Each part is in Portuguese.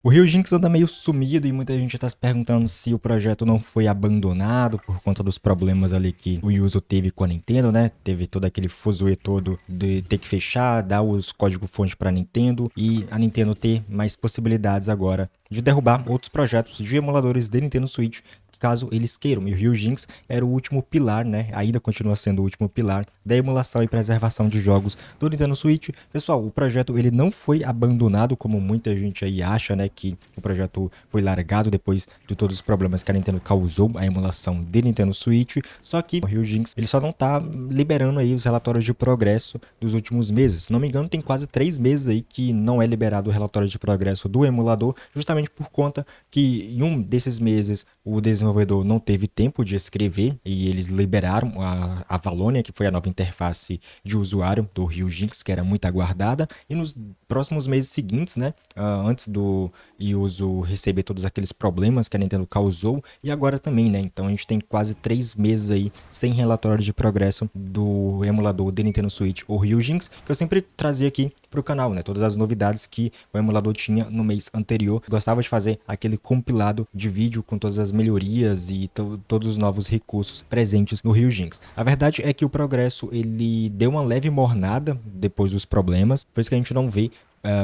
O Ryujinx anda meio sumido e muita gente tá se perguntando se o projeto não foi abandonado por conta dos problemas ali que o Yuzo teve com a Nintendo, né? Teve todo aquele fuzuê todo de ter que fechar, dar os código-fonte pra Nintendo e a Nintendo ter mais possibilidades agora de derrubar outros projetos de emuladores de Nintendo Switch, caso eles queiram. E o Ryujinx era o último pilar, né? Ainda continua sendo o último pilar da emulação e preservação de jogos do Nintendo Switch. Pessoal, o projeto ele não foi abandonado como muita gente aí acha, né? Que o projeto foi largado depois de todos os problemas que a Nintendo causou à emulação de Nintendo Switch. Só que o Ryujinx ele só não tá liberando aí os relatórios de progresso dos últimos meses. Se não me engano, tem quase 3 meses aí que não é liberado o relatório de progresso do emulador, justamente por conta que em um desses meses o desenvolvedor não teve tempo de escrever e eles liberaram a Valonia, que foi a nova interface de usuário do Ryujinx, que era muito aguardada, e nos próximos meses seguintes, né, antes do Yuzo receber todos aqueles problemas que a Nintendo causou, e agora também, né, então a gente tem quase 3 meses aí sem relatório de progresso do emulador de Nintendo Switch, o Ryujinx, que eu sempre trazia aqui pro canal, né, todas as novidades que o emulador tinha no mês anterior. Gostava de fazer aquele compilado de vídeo com todas as melhorias e todos os novos recursos presentes no Ryujinx. A verdade é que o progresso ele deu uma leve mornada depois dos problemas, por isso que a gente não vê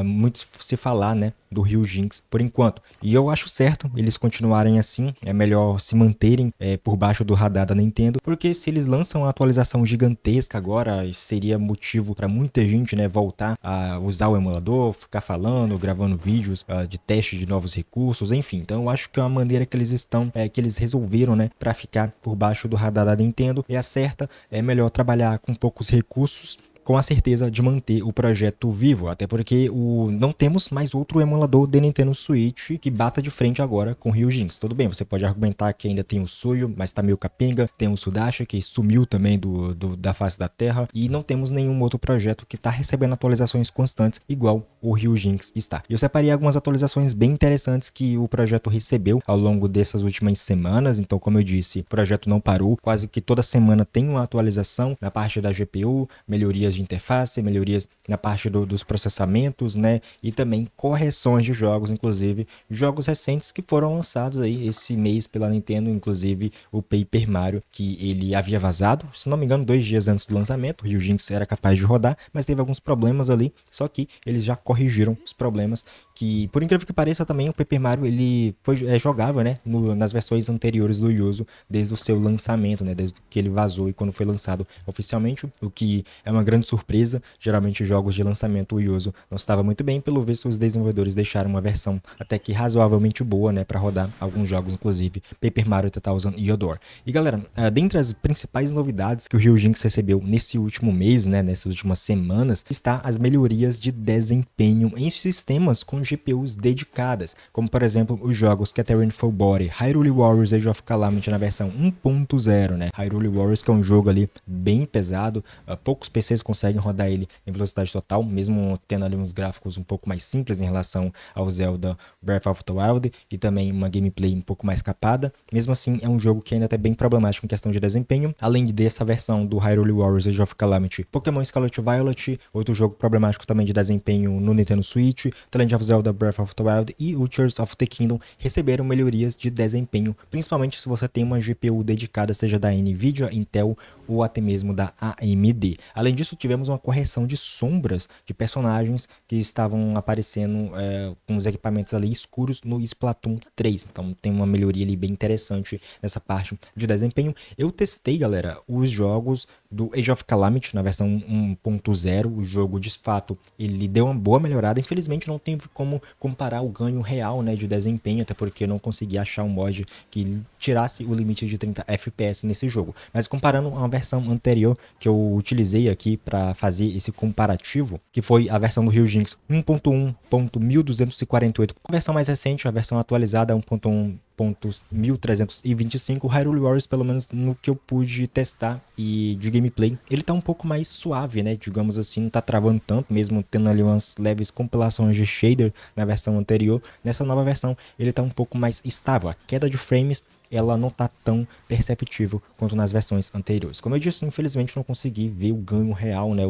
muito se falar, né, do Ryujinx por enquanto. E eu acho certo eles continuarem assim, é melhor se manterem por baixo do radar da Nintendo, porque se eles lançam uma atualização gigantesca agora, seria motivo para muita gente, né, voltar a usar o emulador, ficar falando, gravando vídeos de teste de novos recursos, enfim. Então eu acho que é uma maneira que eles estão, que eles resolveram, né, para ficar por baixo do radar da Nintendo, é a certa, é melhor trabalhar com poucos recursos, com a certeza de manter o projeto vivo, até porque não temos mais outro emulador de Nintendo Switch que bata de frente agora com o Ryujinx. Tudo bem, você pode argumentar que ainda tem o Suyo, mas tá meio capenga, tem o Sudashi, que sumiu também da face da Terra, e não temos nenhum outro projeto que tá recebendo atualizações constantes, igual o Ryujinx está. Eu separei algumas atualizações bem interessantes que o projeto recebeu ao longo dessas últimas semanas, então como eu disse, o projeto não parou, quase que toda semana tem uma atualização na parte da GPU, melhorias de interface, melhorias na parte dos processamentos, né? E também correções de jogos, inclusive jogos recentes que foram lançados aí esse mês pela Nintendo, inclusive o Paper Mario, que ele havia vazado, se não me engano, 2 dias antes do lançamento. O Ryujinx era capaz de rodar, mas teve alguns problemas ali, só que eles já corrigiram os problemas, que por incrível que pareça também o Paper Mario ele foi jogável, né? Nas versões anteriores do Yuzo, desde o seu lançamento, né? Desde que ele vazou e quando foi lançado oficialmente, o que é uma grande surpresa. Geralmente jogos de lançamento o Yuzo não estava muito bem, pelo visto os desenvolvedores deixaram uma versão até que razoavelmente boa, né, para rodar alguns jogos, inclusive Paper Mario 2000 e Odor. E galera, dentre as principais novidades que o Ryujinx recebeu nesse último mês, né, nessas últimas semanas, está as melhorias de desempenho em sistemas com GPUs dedicadas, como por exemplo os jogos Catherine Full Body, Hyrule Warriors Age of Calamity na versão 1.0, né, Hyrule Warriors que é um jogo ali bem pesado, poucos PCs conseguem rodar ele em velocidade total, mesmo tendo ali uns gráficos um pouco mais simples em relação ao Zelda Breath of the Wild e também uma gameplay um pouco mais capada. Mesmo assim, é um jogo que ainda é bem problemático em questão de desempenho. Além dessa versão do Hyrule Warriors Age of Calamity, Pokémon Scarlet Violet, outro jogo problemático também de desempenho no Nintendo Switch, The Legend of Zelda Breath of the Wild e o Tears of the Kingdom receberam melhorias de desempenho, principalmente se você tem uma GPU dedicada, seja da Nvidia, Intel ou até mesmo da AMD. Além disso, tivemos uma correção de sombras de personagens que estavam aparecendo com os equipamentos ali escuros no Splatoon 3. Então tem uma melhoria ali bem interessante nessa parte de desempenho. Eu testei, galera, os jogos do Age of Calamity na versão 1.0. O jogo, de fato, ele deu uma boa melhorada. Infelizmente não teve como comparar o ganho real, né, de desempenho, até porque eu não consegui achar um mod que tirasse o limite de 30 FPS nesse jogo. Mas comparando a versão anterior que eu utilizei aqui para fazer esse comparativo, que foi a versão do Ryujinx 1.1.1248, a versão mais recente, a versão atualizada 1.1325, Hyrule Warriors, pelo menos no que eu pude testar e de gameplay, ele tá um pouco mais suave, né, digamos assim, não tá travando tanto, mesmo tendo ali umas leves compilações de shader na versão anterior. Nessa nova versão ele tá um pouco mais estável, a queda de frames ela não tá tão perceptível quanto nas versões anteriores. Como eu disse, infelizmente não consegui ver o ganho real, né,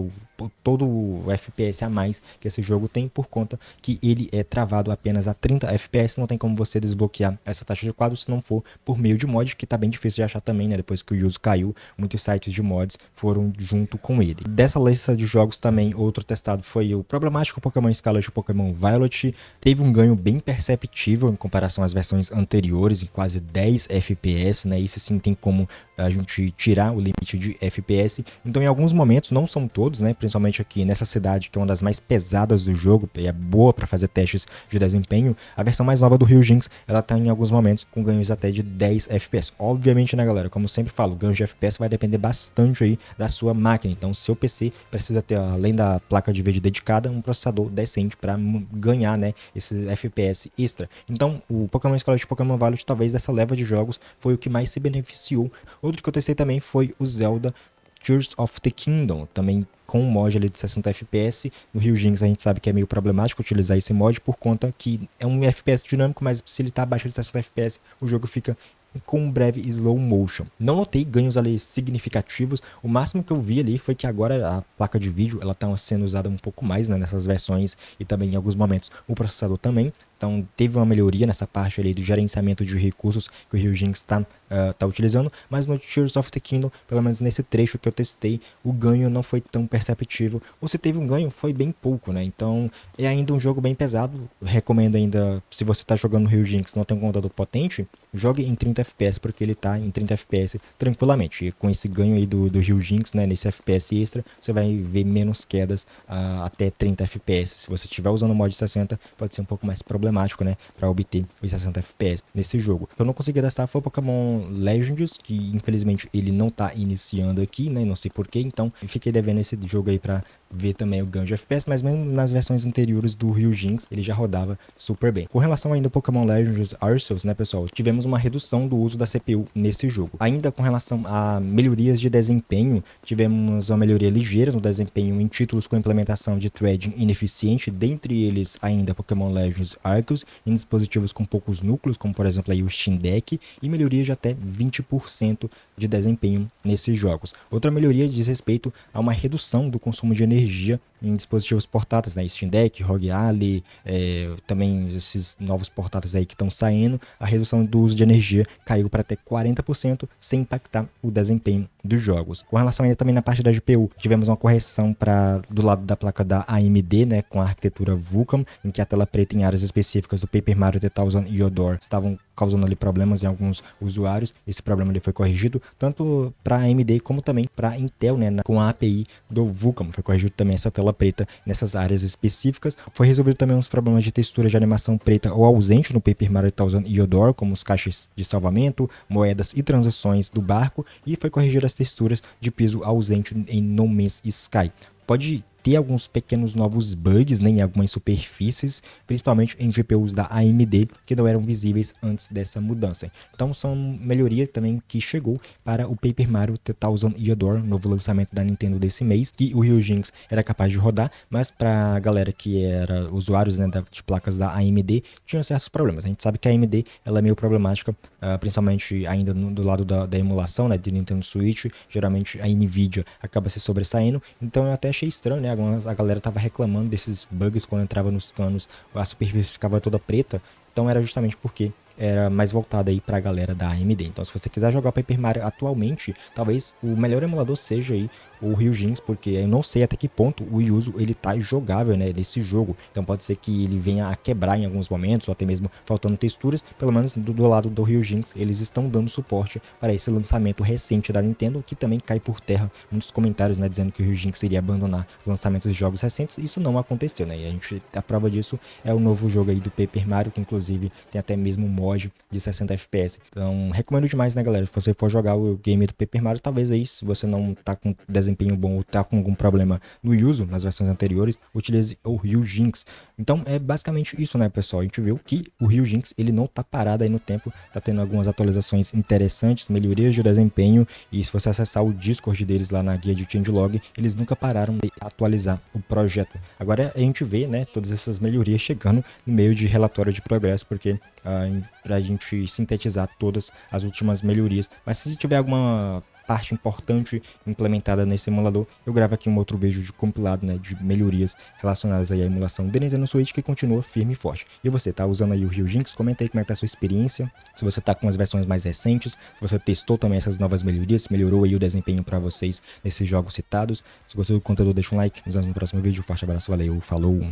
todo o FPS a mais que esse jogo tem, por conta que ele é travado apenas a 30 FPS, não tem como você desbloquear essa taxa de quadro se não for por meio de mod, que tá bem difícil de achar também, né, depois que o Yuzu caiu, muitos sites de mods foram junto com ele. Dessa lista de jogos também, outro testado foi o problemático Pokémon Scarlet e Pokémon Violet, teve um ganho bem perceptível em comparação às versões anteriores, em quase 10 FPS, né, isso sim tem como a gente tirar o limite de FPS, então em alguns momentos, não são todos, né, principalmente aqui nessa cidade que é uma das mais pesadas do jogo e é boa para fazer testes de desempenho, a versão mais nova do Ryujinx, ela tá em alguns momentos com ganhos até de 10 FPS. Obviamente, né, galera, como eu sempre falo, o ganho de FPS vai depender bastante aí da sua máquina, então seu PC precisa ter, além da placa de vídeo dedicada, um processador decente para ganhar, né, esse FPS extra. Então, o Pokémon Scarlet e Pokémon Violet, talvez dessa leva de jogos, foi o que mais se beneficiou. Outro que eu testei também foi o Zelda Tears of the Kingdom, também com um mod ali de 60 FPS. No Ryujinx a gente sabe que é meio problemático utilizar esse mod por conta que é um FPS dinâmico, mas se ele tá abaixo de 60 FPS, o jogo fica com um breve slow motion. Não notei ganhos ali significativos, o máximo que eu vi ali foi que agora a placa de vídeo ela tá sendo usada um pouco mais, né, nessas versões, e também em alguns momentos o processador também. Então teve uma melhoria nessa parte ali do gerenciamento de recursos que o Ryujinx está utilizando, mas no Tears of the Kingdom, pelo menos nesse trecho que eu testei, o ganho não foi tão perceptível, ou se teve um ganho foi bem pouco, né? Então é ainda um jogo bem pesado, recomendo ainda, se você está jogando no Ryujinx e não tem um computador potente, jogue em 30 FPS, porque ele está em 30 FPS tranquilamente, e com esse ganho aí do Ryujinx, né, nesse FPS extra, você vai ver menos quedas até 30 FPS, se você estiver usando o mod 60, pode ser um pouco mais problemático, né, para obter os 60 FPS nesse jogo. O que eu não consegui testar foi o Pokémon Legends, que infelizmente ele não tá iniciando aqui, né, não sei porquê, então eu fiquei devendo esse jogo aí para ver também o ganho de FPS, mas mesmo nas versões anteriores do Ryujinx, ele já rodava super bem. Com relação ainda ao Pokémon Legends Arceus, né, pessoal, tivemos uma redução do uso da CPU nesse jogo. Ainda com relação a melhorias de desempenho, tivemos uma melhoria ligeira no desempenho em títulos com implementação de threading ineficiente, dentre eles ainda Pokémon Legends Arceus, em dispositivos com poucos núcleos, como por exemplo aí o Steam Deck, e melhoria de até 20% de desempenho nesses jogos. Outra melhoria diz respeito a uma redução do consumo de energia em dispositivos portáteis, né? Steam Deck, ROG Ally, também esses novos portáteis aí que estão saindo, a redução do uso de energia caiu para até 40% sem impactar o desempenho dos jogos. Com relação ainda também na parte da GPU, tivemos uma correção do lado da placa da AMD, né, com a arquitetura Vulkan, em que a tela preta em áreas específicas do Paper Mario The Thousand Year Door estavam causando ali problemas em alguns usuários. Esse problema ali foi corrigido tanto para AMD como também para Intel, né, com a API do Vulkan. Foi corrigido também essa tela preta nessas áreas específicas. Foi resolvido também uns problemas de textura de animação preta ou ausente no Paper Mario The Thousand Year Door, como os caixas de salvamento, moedas e transições do barco, e foi corrigir as texturas de piso ausente em No Man's Sky. Pode ter alguns pequenos novos bugs, né, em algumas superfícies, principalmente em GPUs da AMD, que não eram visíveis antes dessa mudança. Então são melhorias também que chegou para o Paper Mario The Thousand Year Door, novo lançamento da Nintendo desse mês, que o Ryujinx era capaz de rodar, mas para a galera que era usuários, né, de placas da AMD, tinha certos problemas. A gente sabe que a AMD ela é meio problemática, principalmente ainda do lado da emulação, né, de Nintendo Switch. Geralmente a Nvidia acaba se sobressaindo, então eu até achei estranho, né, a galera tava reclamando desses bugs quando entrava nos canos, a superfície ficava toda preta, então era justamente porque era mais voltada aí pra galera da AMD. Então se você quiser jogar Paper Mario atualmente, talvez o melhor emulador seja aí o Ryujinx, porque eu não sei até que ponto o Yuzu ele tá jogável, né, nesse jogo. Então pode ser que ele venha a quebrar em alguns momentos, ou até mesmo faltando texturas. Pelo menos do lado do Ryujinx, eles estão dando suporte para esse lançamento recente da Nintendo, que também cai por terra muitos comentários, né, dizendo que o Ryujinx iria abandonar os lançamentos de jogos recentes. Isso não aconteceu, né, e a prova disso é o novo jogo aí do Paper Mario, que inclusive tem até mesmo mod de 60 FPS. Então recomendo demais, né, galera, se você for jogar o game do Paper Mario, talvez aí, se você não tá com desempenho bom ou tá com algum problema no uso nas versões anteriores, utilize o Ryujinx. Então é basicamente isso, né, pessoal? A gente viu que o Ryujinx ele não tá parado aí no tempo, tá tendo algumas atualizações interessantes, melhorias de desempenho, e se você acessar o Discord deles lá na guia de changelog, eles nunca pararam de atualizar o projeto. Agora a gente vê, né, todas essas melhorias chegando no meio de relatório de progresso, porque pra gente sintetizar todas as últimas melhorias. Mas se tiver alguma parte importante implementada nesse emulador, eu gravo aqui um outro vídeo de compilado, né, de melhorias relacionadas aí à emulação do Nintendo Switch, que continua firme e forte. E você tá usando aí o Ryujinx? Comenta aí como é que tá a sua experiência, se você tá com as versões mais recentes, se você testou também essas novas melhorias, se melhorou aí o desempenho para vocês nesses jogos citados. Se gostou do conteúdo, deixa um like, nos vemos no próximo vídeo, forte abraço, valeu, falou!